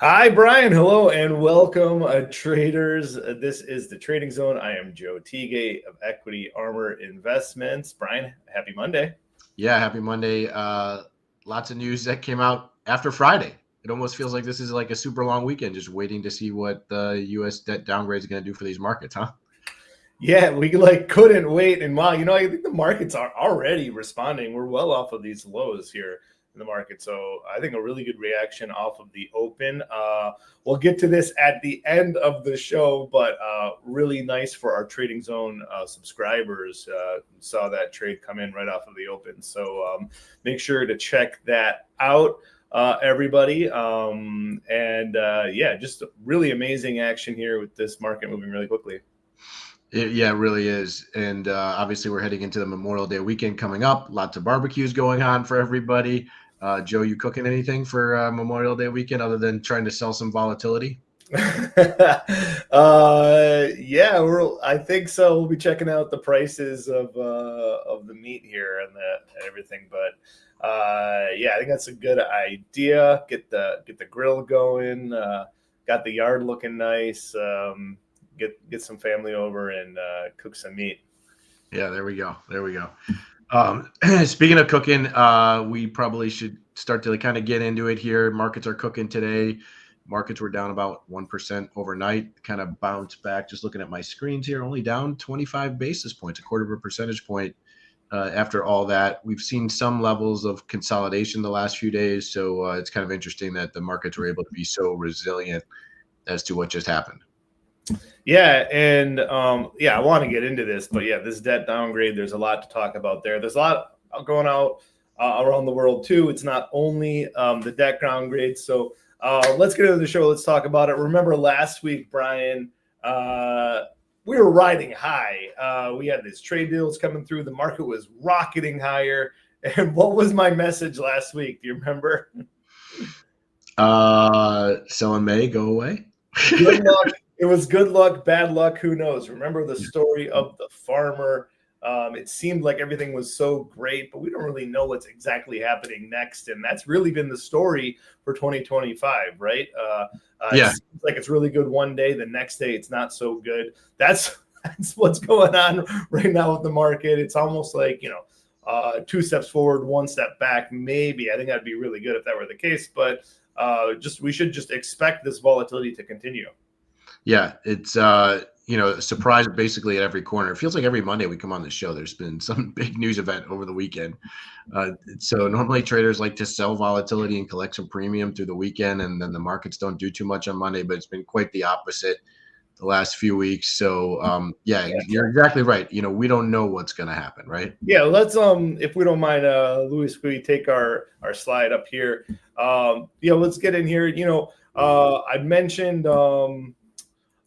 Hi, Brian. Hello and welcome, traders. This is the Trading Zone. I am Joe Teagate of Equity Armor Investments. Brian, happy Monday. Yeah, happy Monday. Lots of news that came out after Friday. It almost feels like this is like a super long weekend, just waiting to see what the U.S. debt downgrade is going to do for these markets, huh? Yeah, we couldn't wait. And wow, I think the markets are already responding. We're well off of these lows here in the market. So I think a really good reaction off of the open. We'll get to this at the end of the show, but really nice for our Trading Zone subscribers. Saw that trade come in right off of the open. So make sure to check that out. Everybody. Yeah, just really amazing action here with this market moving really quickly. Yeah, it really is. And obviously, we're heading into the Memorial Day weekend coming up. Lots of barbecues going on for everybody. Joe, you cooking anything for Memorial Day weekend other than trying to sell some volatility? Yeah, I think so. We'll be checking out the prices of the meat here and everything. But yeah, I think that's a good idea. Get the grill going. Got the yard looking nice. Get some family over and cook some meat. Yeah, there we go. There we go. Speaking of cooking, we probably should start to kind of get into it here. Markets are cooking today. Markets were down about 1% overnight, kind of bounced back. Just looking at my screens here, only down 25 basis points, a quarter of a percentage point. After all that, we've seen some levels of consolidation the last few days. So it's kind of interesting that the markets were able to be so resilient as to what just happened. Yeah, and yeah, I want to get into this, but yeah, this debt downgrade, there's a lot to talk about there. There's a lot going out around the world too. It's not only the debt downgrade. So let's get into the show. Let's talk about it. Remember last week, Brian, we were riding high. We had these trade deals coming through. The market was rocketing higher. And what was my message last week? Do you remember? Sell in May, go away. Good luck. It was good luck, bad luck. Who knows? Remember the story of the farmer. It seemed like everything was so great, but we don't really know what's exactly happening next. And that's really been the story for 2025, right? Yeah. It seems like it's really good one day. The next day, it's not so good. That's what's going on right now with the market. It's almost like, two steps forward, one step back, maybe. I think that'd be really good if that were the case. But we should just expect this volatility to continue. Yeah, it's surprise basically at every corner. It feels like every Monday we come on the show, there's been some big news event over the weekend. So normally traders like to sell volatility and collect some premium through the weekend, and then the markets don't do too much on Monday, but it's been quite the opposite the last few weeks. So yeah, you're exactly right. We don't know what's going to happen, right? Yeah, let's if we don't mind, Louis, we take our slide up here. Let's get in here.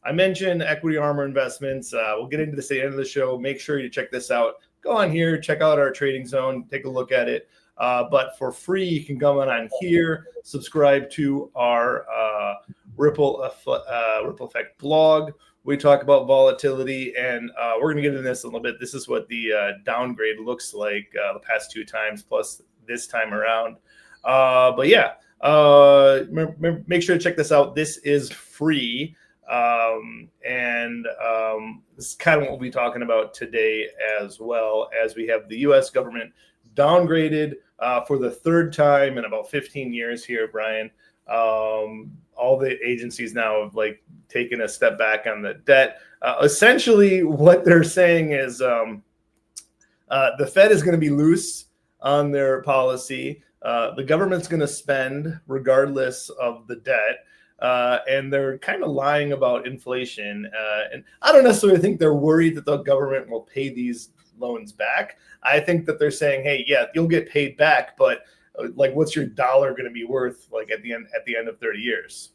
I mentioned Equity Armor Investments. We'll get into this at the end of the show. Make sure you check this out. Go on here, check out our Trading Zone, take a look at it. But for free, you can come on here, subscribe to our Ripple Effect blog. We talk about volatility, and we're going to get into this a little bit. This is what the downgrade looks like the past two times, plus this time around. But yeah, make sure to check this out. This is free. This is kind of what we'll be talking about today, as well as we have the U.S. government downgraded for the third time in about 15 years here, Brian. All the agencies now have taken a step back on the debt. Essentially, what they're saying is the Fed is going to be loose on their policy. The government's going to spend regardless of the debt. And they're kind of lying about inflation. And I don't necessarily think they're worried that the government will pay these loans back. I think that they're saying, hey, yeah, you'll get paid back, but what's your dollar going to be worth at the end of 30 years?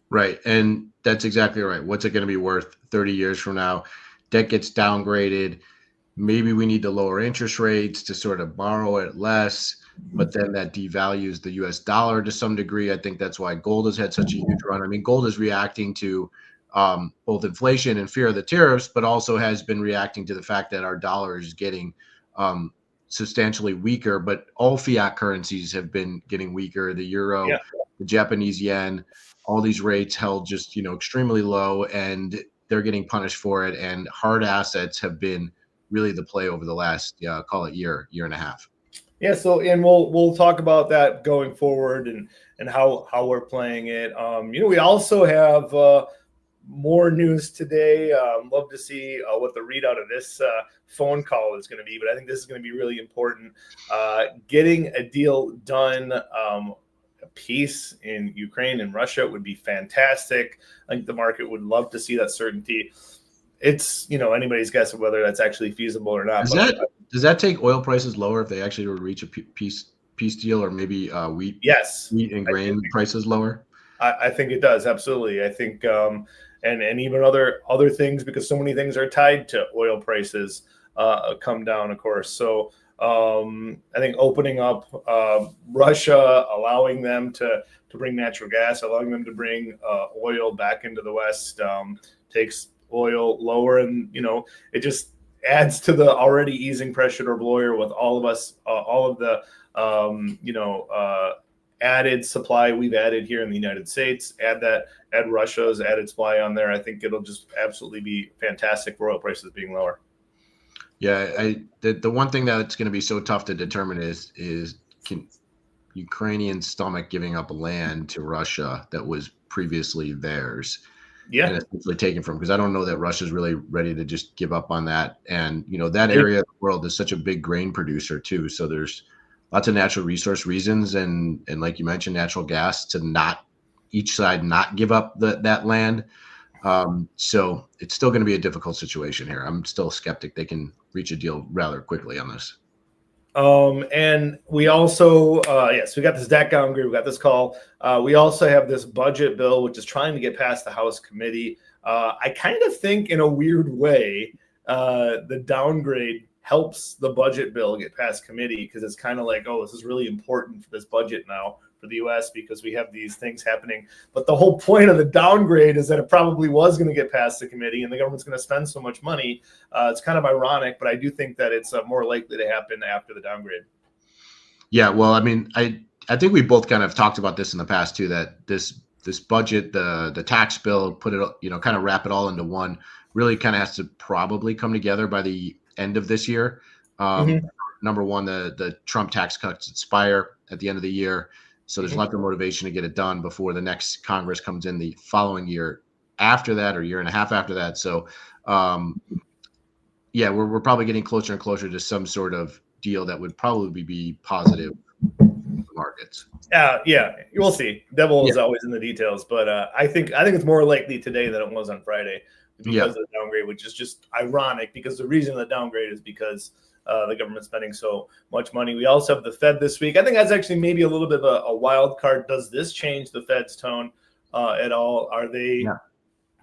Right. And that's exactly right. What's it going to be worth 30 years from now? Debt gets downgraded. Maybe we need to lower interest rates to sort of borrow it less, but then that devalues the US dollar to some degree. I think that's why gold has had such a huge run. I mean, gold is reacting to both inflation and fear of the tariffs, but also has been reacting to the fact that our dollar is getting substantially weaker, but all fiat currencies have been getting weaker. The euro the Japanese yen, all these rates held just, extremely low, and they're getting punished for it. And hard assets have been really the play over the last, call it year and a half. Yeah, so and we'll talk about that going forward and how we're playing it. We also have more news today. Love to see what the readout of this phone call is going to be, but I think this is going to be really important. Getting a deal done, a peace in Ukraine and Russia would be fantastic. I think the market would love to see that certainty. It's anybody's guess of whether that's actually feasible or not. Does that take oil prices lower if they actually were to reach a peace deal, or maybe wheat and grain prices lower? I think it does, absolutely. I think and even other things, because so many things are tied to oil prices, come down, of course. So I think opening up Russia, allowing them to bring natural gas, allowing them to bring oil back into the West, takes oil lower, and it just adds to the already easing pressure of oil with all of us, all of the added supply we've added here in the United States. Add Russia's added supply on there. I think it'll just absolutely be fantastic for oil prices being lower. Yeah, the one thing that's going to be so tough to determine is can Ukrainian stomach giving up land to Russia that was previously theirs. Yeah, and essentially taken from, because I don't know that Russia's really ready to just give up on that. And that area of the world is such a big grain producer too. So there's lots of natural resource reasons, and like you mentioned, natural gas, to not each side not give up that land. So it's still going to be a difficult situation here. I'm still skeptic they can reach a deal rather quickly on this. And we also, we got this downgrade, we got this call. We also have this budget bill, which is trying to get past the House committee. I kind of think, in a weird way, the downgrade helps the budget bill get past committee, because it's kind of like, oh, this is really important for this budget now for the U.S. because we have these things happening. But the whole point of the downgrade is that it probably was going to get past the committee, and the government's going to spend so much money. It's kind of ironic, but I do think that it's more likely to happen after the downgrade. Yeah, well, I mean, I think we both kind of talked about this in the past too, that this budget, the tax bill, put it, kind of wrap it all into one, really kind of has to probably come together by the end of this year. Number one, the Trump tax cuts expire at the end of the year. So there's lots of motivation to get it done before the next Congress comes in the following year after that, or year and a half after that. So, we're probably getting closer and closer to some sort of deal that would probably be positive for markets. Yeah, we'll see. Devil is always in the details, but I think it's more likely today than it was on Friday because of the downgrade, which is just ironic, because the reason the downgrade is because the government's spending so much money. We also have the Fed this week. I think that's actually maybe a little bit of a wild card. Does this change the Fed's tone at all? Are they going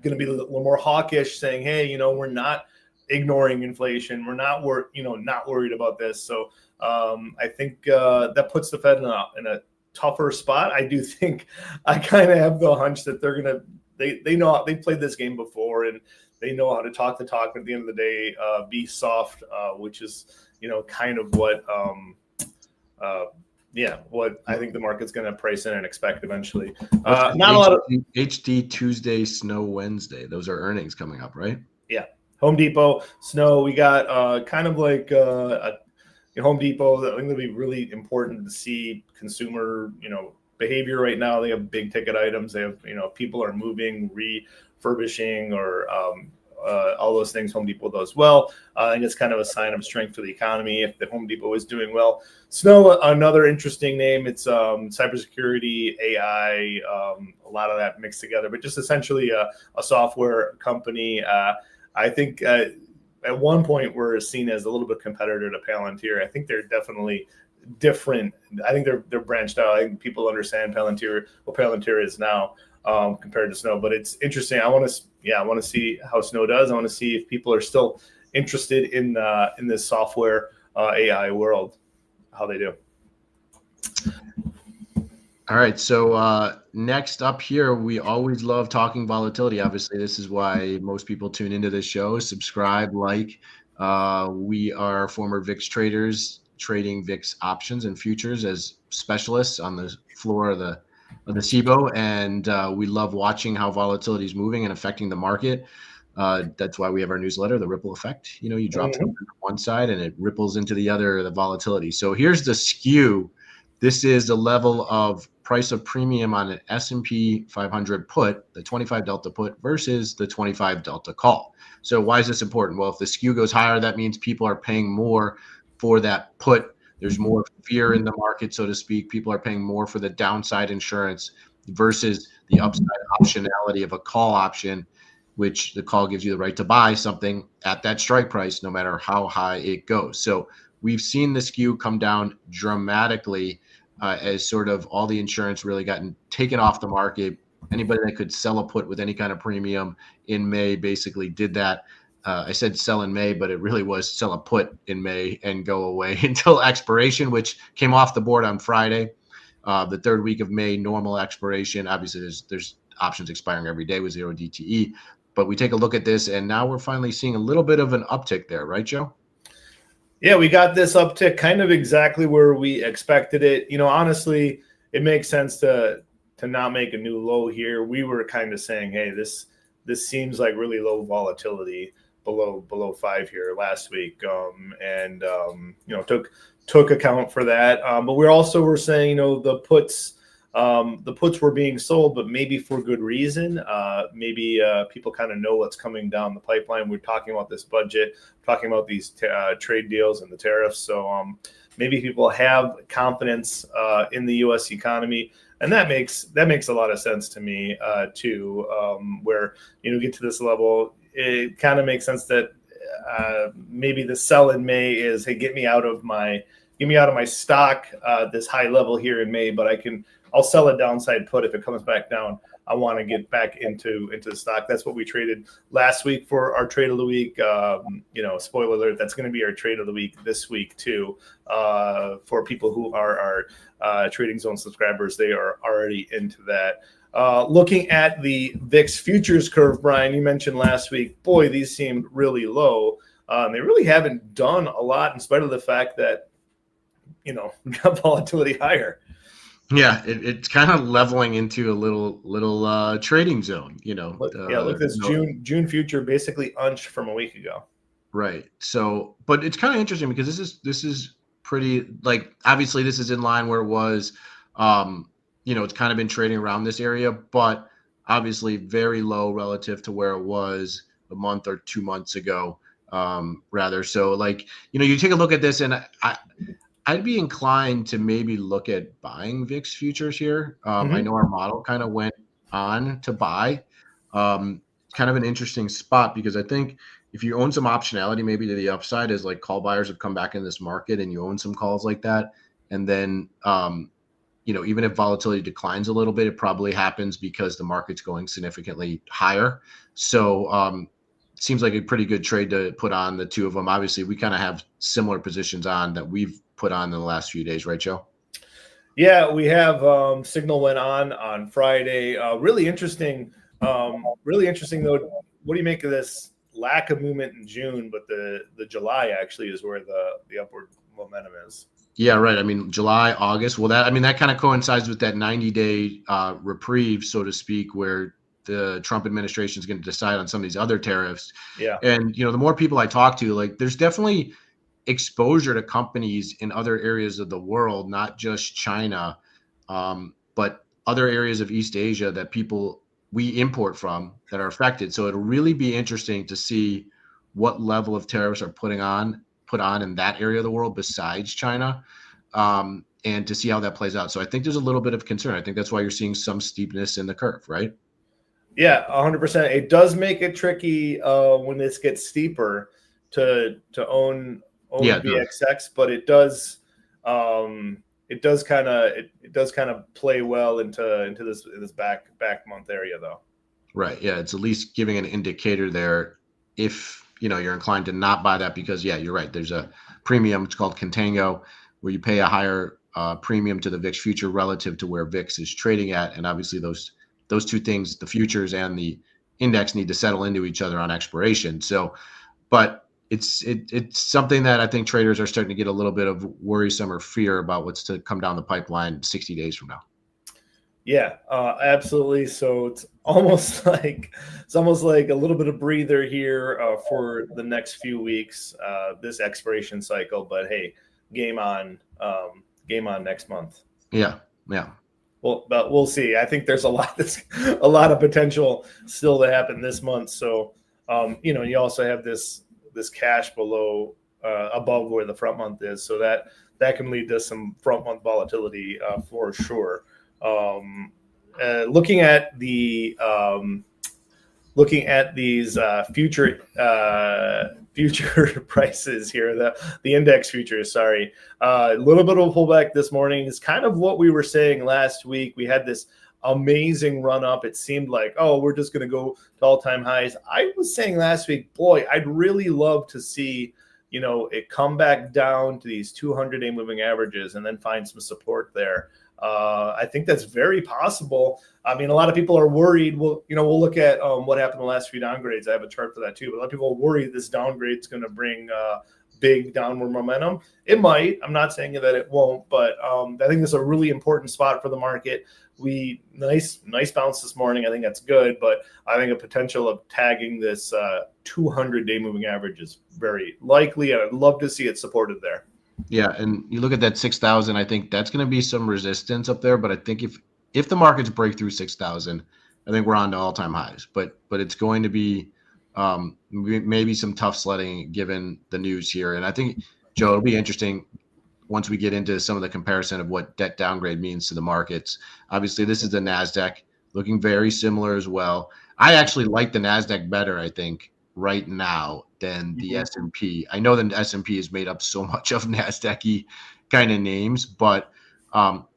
to be a little more hawkish, saying, hey, we're not ignoring inflation, we're not worried about this? So I think that puts the Fed in a tougher spot. I do think, I kind of have the hunch that they're going to, they know, they played this game before, and they know how to talk the talk, but at the end of the day, be soft, which is, kind of what I think the market's going to price in and expect eventually. Not a lot of HD Tuesday, Snow Wednesday. Those are earnings coming up, right? Yeah. Home Depot, Snow. We got kind of like Home Depot. I think it'll be really important to see consumer, behavior right now. They have big ticket items. They have, people are moving, refurbishing, or all those things Home Depot does well. I think it's kind of a sign of strength for the economy if the Home Depot is doing well. Snow, another interesting name. It's cybersecurity, AI, a lot of that mixed together, but just essentially a software company. I think at one point we're seen as a little bit competitor to Palantir. I think they're definitely different. I think they're branched out. I think people understand what Palantir is now compared to Snow. But it's interesting. I want to see how Snow does. I want to see if people are still interested in this software AI world, how they do. All right. So next up here, we always love talking volatility. Obviously, this is why most people tune into this show. Subscribe, like. We are former VIX traders, trading VIX options and futures as specialists on the floor of the the SIBO, and we love watching how volatility is moving and affecting the market. That's why we have our newsletter, The Ripple Effect. You drop something on one side and it ripples into the other, the volatility. So here's the skew. This is the level of price of premium on an S&P 500 put, the 25 delta put versus the 25 delta call. So why is this important? Well, if the skew goes higher, that means people are paying more for that put. There's more fear in the market, so to speak. People are paying more for the downside insurance versus the upside optionality of a call option, which the call gives you the right to buy something at that strike price, no matter how high it goes. So we've seen the skew come down dramatically as sort of all the insurance really gotten taken off the market. Anybody that could sell a put with any kind of premium in May basically did that. I said sell in May, but it really was sell a put in May and go away until expiration, which came off the board on Friday. The third week of May, normal expiration. Obviously, there's options expiring every day with 0 DTE. But we take a look at this, and now we're finally seeing a little bit of an uptick there, right, Joe? Yeah, we got this uptick kind of exactly where we expected it. Honestly, it makes sense to not make a new low here. We were kind of saying, hey, this seems like really low volatility below 5 here last week, and took account for that. But we're saying, the puts were being sold, but maybe for good reason. Maybe people kind of know what's coming down the pipeline. We're talking about this budget, talking about these trade deals and the tariffs. So maybe people have confidence in the U.S. economy. And that makes a lot of sense to me too. Where get to this level, it kind of makes sense that maybe the sell in May is, hey, get me out of my stock this high level here in May, but I'll sell a downside put if it comes back down. I want to get back into the stock. That's what we traded last week for our trade of the week. Spoiler alert, that's going to be our trade of the week this week too. For people who are our Trading Zone subscribers, they are already into that. Looking at the VIX futures curve, Brian, you mentioned last week, boy, these seemed really low. They really haven't done a lot in spite of the fact that, we got volatility higher. Yeah, it's kind of leveling into a little trading zone, Look at this June future basically unched from a week ago. Right. So, but it's kind of interesting because this is pretty, like, obviously this is in line where it was. It's kind of been trading around this area, but obviously very low relative to where it was a month or 2 months ago, rather. So, like, you take a look at this, and I'd be inclined to maybe look at buying VIX futures here. I know our model kind of went on to buy. Kind of an interesting spot because I think if you own some optionality, maybe to the upside, as like call buyers have come back in this market and you own some calls like that, and then even if volatility declines a little bit, it probably happens because the market's going significantly higher. So it seems like a pretty good trade to put on the two of them. Obviously, we kind of have similar positions on that we've put on in the last few days, right, Joe? Yeah, we have Signal went on Friday. Really interesting. Really interesting though. What do you make of this lack of movement in June, but the July actually is where the upward momentum is? Yeah, right. I mean, July, August. Well, that kind of coincides with that 90-day reprieve, so to speak, where the Trump administration is going to decide on some of these other tariffs. Yeah. And, the more people I talk to, like, there's definitely exposure to companies in other areas of the world, not just China, but other areas of East Asia that we import from that are affected. So it'll really be interesting to see what level of tariffs are put on in that area of the world besides China, and to see how that plays out. So I think there's a little bit of concern. I think that's why you're seeing some steepness in the curve, right? Yeah, 100%. It does make it tricky when this gets steeper to own VXX, but it does kind of play well into this back month area though. Right. Yeah, it's at least giving an indicator there if you're inclined to not buy that because, yeah, you're right. There's a premium. It's called contango, where you pay a higher premium to the VIX future relative to where VIX is trading at, and obviously those two things, the futures and the index, need to settle into each other on expiration. So, but it's something that I think traders are starting to get a little bit of worrisome or fear about what's to come down the pipeline 60 days from now. Yeah, absolutely. So it's almost like a little bit of breather here for the next few weeks, this expiration cycle. But hey, game on, game on next month. Yeah, yeah, Well, but we'll see. I think there's a lot of potential still to happen this month. So, you also have this cash below above where the front month is, so that can lead to some front month volatility for sure. Um, looking at these future prices here, the index futures. Sorry, a little bit of a pullback this morning is kind of what we were saying last week. We had this amazing run up. It seemed like, oh, we're just going to go to all time highs. I was saying last week, boy, I'd really love to see it come back down to these 200-day moving averages and then find some support there. I think that's very possible. I mean, a lot of people are worried. We'll look at what happened in the last few downgrades. I have a chart for that too. But a lot of people are worried this downgrade is going to bring big downward momentum. It might. I'm not saying that it won't, but I think this is a really important spot for the market. Nice bounce this morning. I think that's good, but I think a potential of tagging this 200-day moving average is very likely, and I'd love to see it supported there. yeah. And you look at that 6,000. I think that's going to be some resistance up there. But I think if the markets break through 6,000, I think we're on to all time highs. But it's going to be maybe some tough sledding given the news here. And I think, Joe, it'll be interesting once we get into some of the comparison of what debt downgrade means to the markets. Obviously, this is the NASDAQ looking very similar as well. I actually like the NASDAQ better, I think, right now than the S&P. I know the S&P is made up so much of NASDAQ-y kind of names, but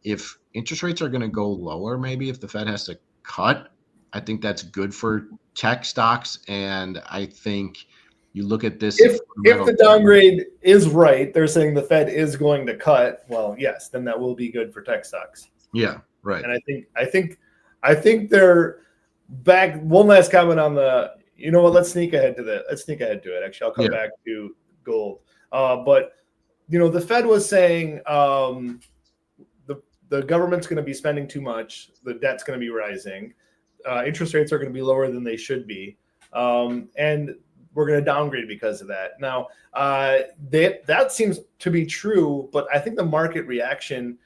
if interest rates are going to go lower, maybe if the Fed has to cut, I think that's good for tech stocks. And I think you look at this. If the downgrade is right, they're saying the Fed is going to cut. Well, yes, then that will be good for tech stocks. Yeah, right. And I think they're back. One last comment on the. You know what? Let's sneak ahead to that. Let's sneak ahead to it. Actually, I'll come back to gold. But the Fed was saying the government's going to be spending too much. The debt's going to be rising. Interest rates are going to be lower than they should be. And we're going to downgrade because of that. Now, that seems to be true, but I think the market reaction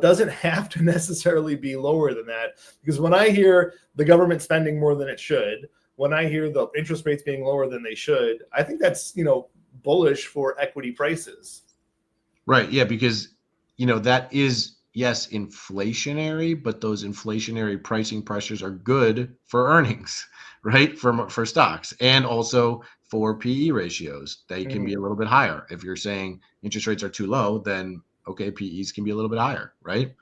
doesn't have to necessarily be lower than that. Because when I hear the government spending more than it should, when I hear the interest rates being lower than they should, I think that's, bullish for equity prices. Right. Yeah, because, that is, yes, inflationary, but those inflationary pricing pressures are good for earnings, right? For stocks, and also for PE ratios. They can be a little bit higher. If you're saying interest rates are too low, then okay, PEs can be a little bit higher, right?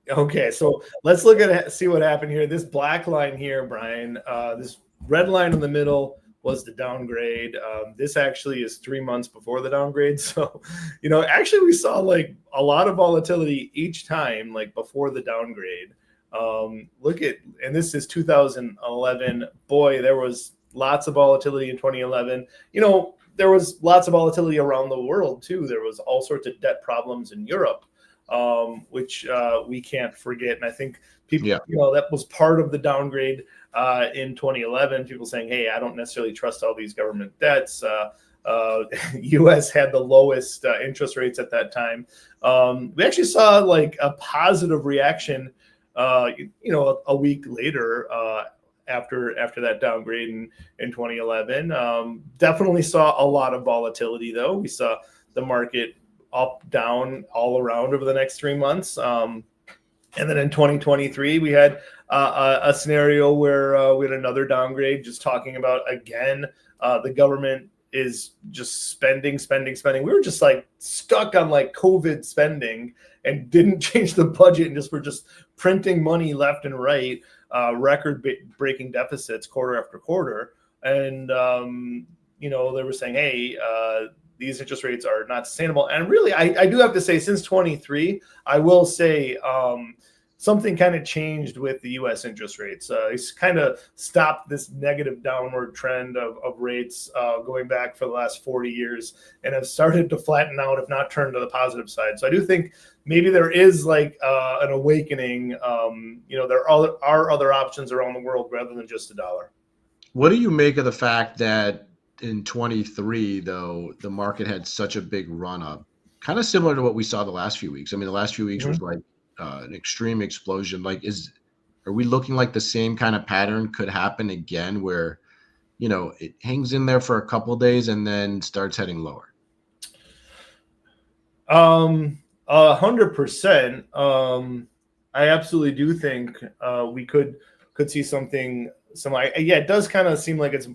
Okay, so let's look at see what happened here. This black line here, Brian, this red line in the middle was the downgrade. This actually is 3 months before the downgrade. So, actually we saw like a lot of volatility each time, like before the downgrade. And this is 2011. Boy, there was lots of volatility in 2011. There was lots of volatility around the world too. There was all sorts of debt problems in Europe, which we can't forget. And I think people, that was part of the downgrade in 2011. People saying, hey, I don't necessarily trust all these government debts. U.S. had the lowest interest rates at that time. We actually saw like a positive reaction, a week later after that downgrade in 2011. Definitely saw a lot of volatility, though. We saw the market up, down, all around over the next 3 months. And then in 2023, we had a scenario where we had another downgrade, just talking about, again, the government is just spending. We were just like stuck on like COVID spending and didn't change the budget and were just printing money left and right, record-breaking deficits quarter after quarter. And, they were saying, hey, these interest rates are not sustainable. And really, I do have to say, since 23, I will say something kind of changed with the U.S. interest rates. It's kind of stopped this negative downward trend of rates going back for the last 40 years and have started to flatten out, if not turn to the positive side. So I do think maybe there is like an awakening. There are other options around the world rather than just a dollar. What do you make of the fact that in 23, though, the market had such a big run up, kind of similar to what we saw the last few weeks? I mean, the last few weeks was like an extreme explosion. Like, are we looking like the same kind of pattern could happen again, where it hangs in there for a couple of days and then starts heading lower? 100%. I absolutely do think we could see something similar. Yeah, it does kind of seem like it's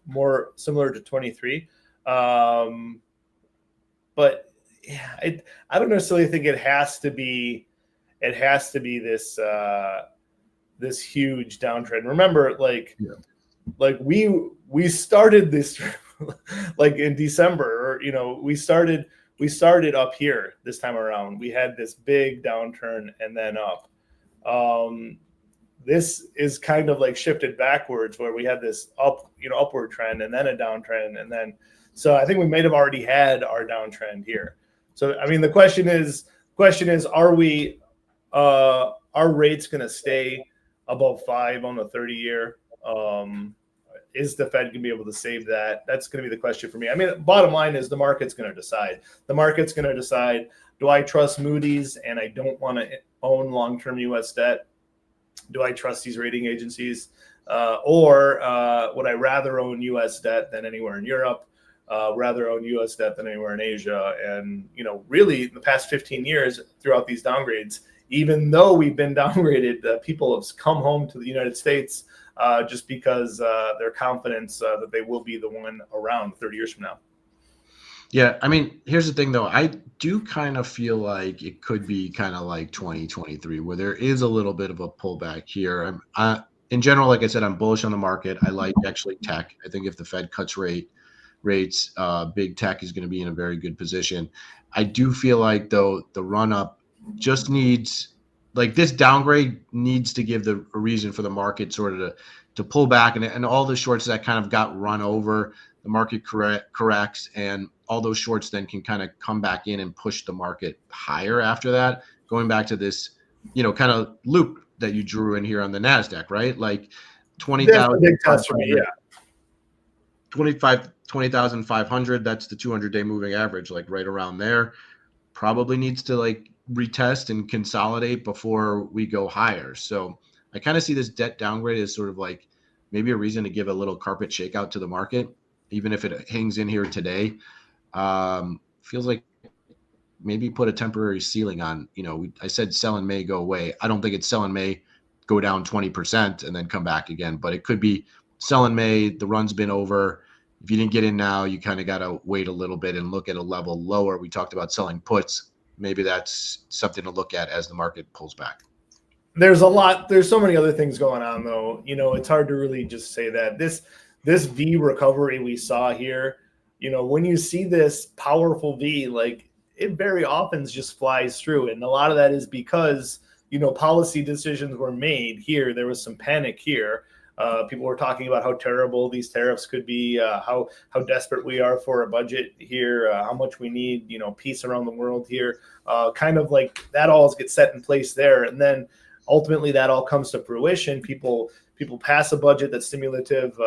more similar to 23. But yeah, I don't necessarily think it has to be this this huge downtrend. Remember, like we started this like in December, or we started up here this time around. We had this big downturn and then up. This is kind of like shifted backwards, where we had this upward trend and then a downtrend, and then so I think we might have already had our downtrend here. So I mean, the question is, are rates going to stay above 5 on the 30-year? Is the Fed going to be able to save that? That's going to be the question for me. I mean, bottom line is the market's going to decide. The market's going to decide, do I trust Moody's and I don't want to own long-term U.S. debt? Do I trust these rating agencies? Or would I rather own U.S. debt than anywhere in Europe? Rather own U.S. debt than anywhere in Asia? And, really in the past 15 years throughout these downgrades, even though we've been downgraded, people have come home to the United States just because their confidence that they will be the one around 30 years from now. Yeah, I mean, here's the thing, though. I do kind of feel like it could be kind of like 2023, where there is a little bit of a pullback here. In general, like I said, I'm bullish on the market. I like actually tech. I think if the Fed cuts rates, big tech is going to be in a very good position. I do feel like, though, the run up just needs, like, this downgrade needs to give a reason for the market sort of to pull back, and all the shorts that kind of got run over, the market corrects, and all those shorts then can kind of come back in and push the market higher after that, going back to this, kind of loop that you drew in here on the NASDAQ, right? Like 20,000. Big test for me, yeah. 20,500, that's the 200-day moving average, like right around there. Probably needs to like retest and consolidate before we go higher. So I kind of see this debt downgrade as sort of like maybe a reason to give a little carpet shakeout to the market, even if it hangs in here today. Feels like maybe put a temporary ceiling on, I said sell in May, go away. I don't think it's sell in May, go down 20% and then come back again, but it could be sell in May, the run's been over. If you didn't get in now, you kind of got to wait a little bit and look at a level lower. We talked about selling puts. Maybe that's something to look at as the market pulls back. There's so many other things going on, though. It's hard to really just say that this V recovery we saw here, when you see this powerful V, like, it very often just flies through. And a lot of that is because, policy decisions were made here. There was some panic here. People were talking about how terrible these tariffs could be, how desperate we are for a budget here, how much we need, peace around the world here. Kind of like that all gets set in place there. And then ultimately that all comes to fruition. People pass a budget that's stimulative.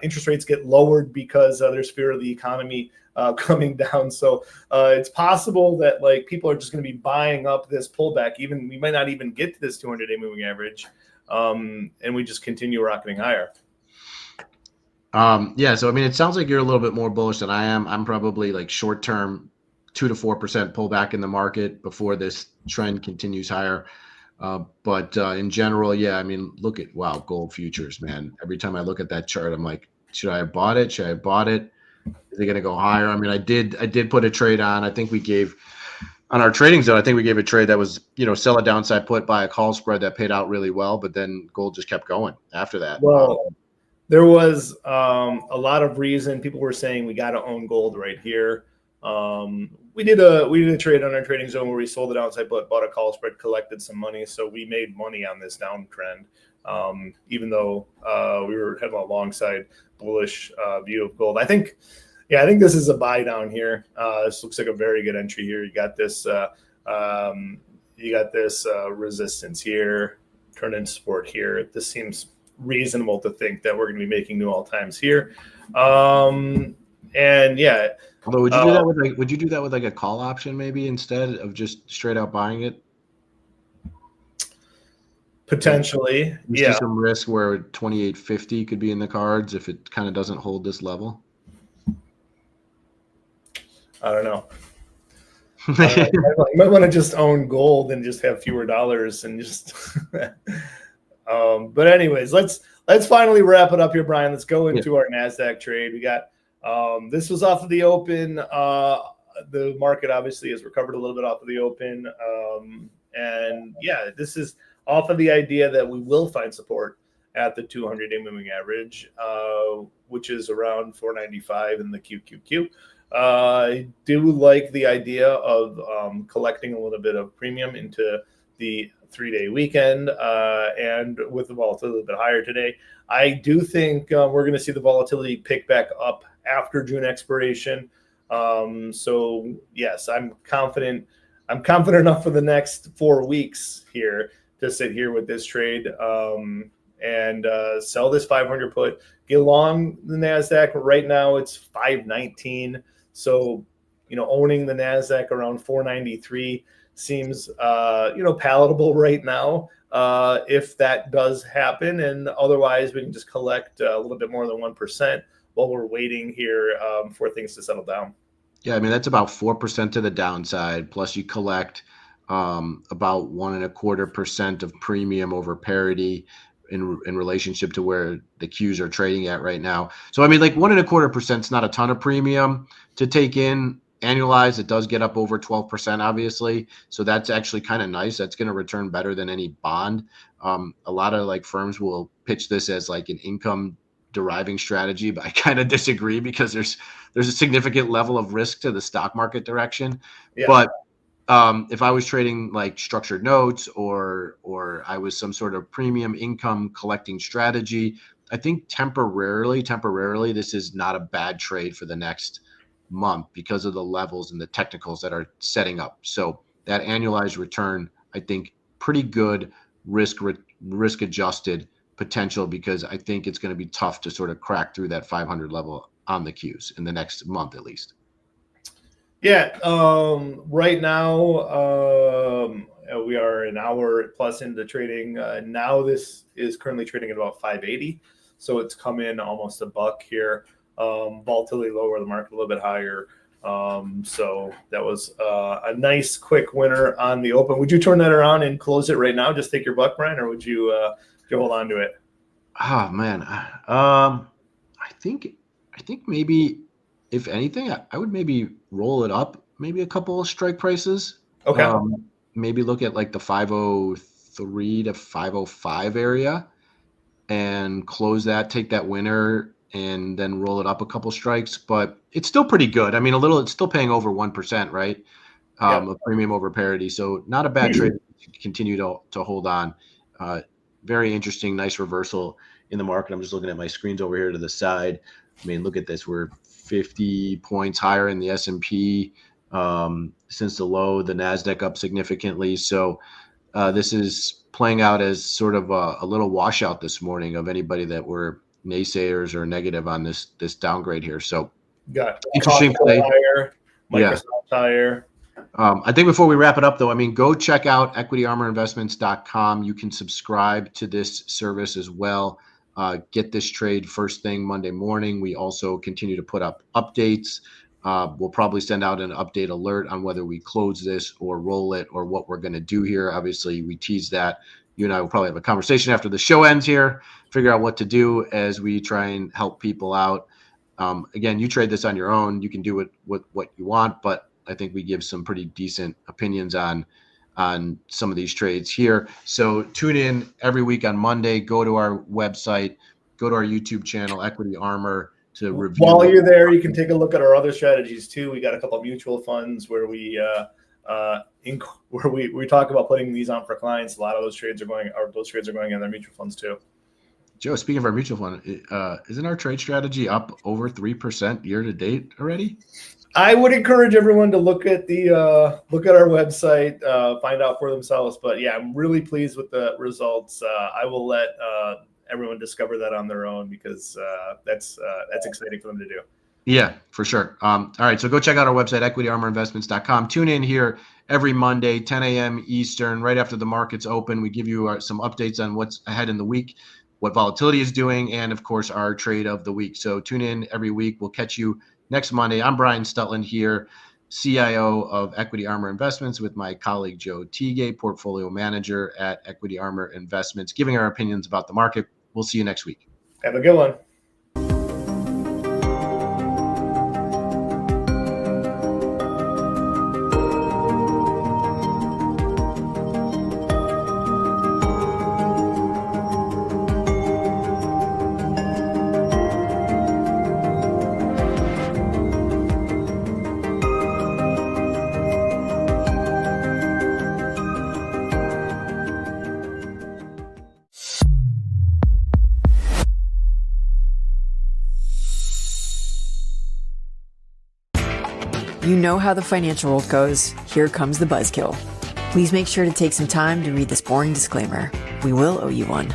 Interest rates get lowered because there's fear of the economy coming down. So it's possible that like people are just going to be buying up this pullback. Even we might not even get to this 200-day moving average. And we just continue rocketing higher. Yeah. So, I mean, it sounds like you're a little bit more bullish than I am. I'm probably like short-term 2 to 4% pullback in the market before this trend continues higher. But in general, yeah, I mean, look at, gold futures, man. Every time I look at that chart, I'm like, should I have bought it? Should I have bought it? Is it going to go higher? I mean, I did put a trade on. I think we gave on our trading zone. I think we gave a trade that was, sell a downside put, buy a call spread that paid out really well. But then gold just kept going after that. Well, there was a lot of reason people were saying we got to own gold right here. We did a trade on our trading zone where we sold the downside, but bought a call spread, collected some money, so we made money on this downtrend. Even though we were having a long side bullish view of gold. I think this is a buy down here. This looks like a very good entry here. You got this resistance here, turn in support here. This seems reasonable to think that we're going to be making new all times here. And yeah. Although would you do that with like a call option maybe instead of just straight out buying it? Potentially, you see some risk where 28.50 could be in the cards if it kind of doesn't hold this level. I don't know. I might want to just own gold and just have fewer dollars and just. But anyways, let's finally wrap it up here, Brian. Let's go into our NASDAQ trade. We got this was off of the open. The market obviously has recovered a little bit off of the open, and this is off of the idea that we will find support at the 200-day moving average, which is around 495 in the QQQ. I do like the idea of collecting a little bit of premium into the 3-day weekend, and with the volatility a little bit higher today. I do think we're going to see the volatility pick back up after June expiration. So yes, I'm confident enough for the next 4 weeks here to sit here with this trade and sell this 500 put, get long the NASDAQ. Right now it's 519. So, owning the NASDAQ around 493 seems, palatable right now if that does happen. And otherwise, we can just collect a little bit more than 1% while we're waiting here for things to settle down. Yeah, I mean, that's about 4% to the downside. Plus you collect about 1.25% of premium over parity in relationship to where the Qs are trading at right now. So, I mean, like 1.25% is not a ton of premium to take in annualized. It does get up over 12%, obviously. So that's actually kind of nice. That's going to return better than any bond. A lot of like firms will pitch this as like an income deriving strategy, but I kind of disagree because there's a significant level of risk to the stock market direction. Yeah. But if I was trading like structured notes or I was some sort of premium income collecting strategy, I think temporarily, this is not a bad trade for the next month because of the levels and the technicals that are setting up. So that annualized return, I think, pretty good risk adjusted potential, because I think it's going to be tough to sort of crack through that 500 level on the Qs in the next month at least. Yeah, right now we are an hour plus into trading. Now this is currently trading at about 580, so it's come in almost $1 here. Volatility lower, the market a little bit higher. So that was a nice quick winner on the open. Would you turn that around and close it right now? Just take your buck, Brian, or would you hold on to it? Oh man, I think maybe if anything, I would maybe roll it up, maybe a couple of strike prices. Okay. Maybe look at like the 503 to 505 area and close that, take that winner, and then roll it up a couple strikes. But it's still pretty good. I mean, it's still paying over 1%, right? A premium over parity. So not a bad trade to continue to hold on. Very interesting, nice reversal in the market. I'm just looking at my screens over here to the side. I mean, look at this. We're 50 points higher in the S&P since the low, the NASDAQ up significantly. So this is playing out as sort of a little washout this morning of anybody that were naysayers or negative on this downgrade here. So got interesting play. Higher, Microsoft higher. I think before we wrap it up, though, I mean, go check out equityarmorinvestments.com. You can subscribe to this service as well. Get this trade first thing Monday morning. We also continue to put up updates. We'll probably send out an update alert on whether we close this or roll it or what we're going to do here. Obviously, we tease that. You and I will probably have a conversation after the show ends here, figure out what to do as we try and help people out. Again, you trade this on your own. You can do it with what you want, but I think we give some pretty decent opinions on some of these trades here. So tune in every week on Monday. Go to our website, go to our YouTube channel, Equity Armor. to review. While you're there, you can take a look at our other strategies too. We got a couple of mutual funds where we talk about putting these on for clients. A lot of those trades are going in their mutual funds too. Joe, speaking of our mutual fund, isn't our trade strategy up over 3% year to date already? I would encourage everyone to look at our website, find out for themselves. But yeah, I'm really pleased with the results. I will let everyone discover that on their own because that's exciting for them to do. Yeah, for sure. All right, so go check out our website, equityarmorinvestments.com. Tune in here every Monday, 10 a.m. Eastern, right after the markets open. We give you some updates on what's ahead in the week, what volatility is doing, and of course, our trade of the week. So tune in every week. We'll catch you next Monday. I'm Brian Stutland here, CIO of Equity Armor Investments, with my colleague Joe Teague, portfolio manager at Equity Armor Investments, giving our opinions about the market. We'll see you next week. Have a good one. You know how the financial world goes. Here comes the buzzkill. Please make sure to take some time to read this boring disclaimer. We will owe you one.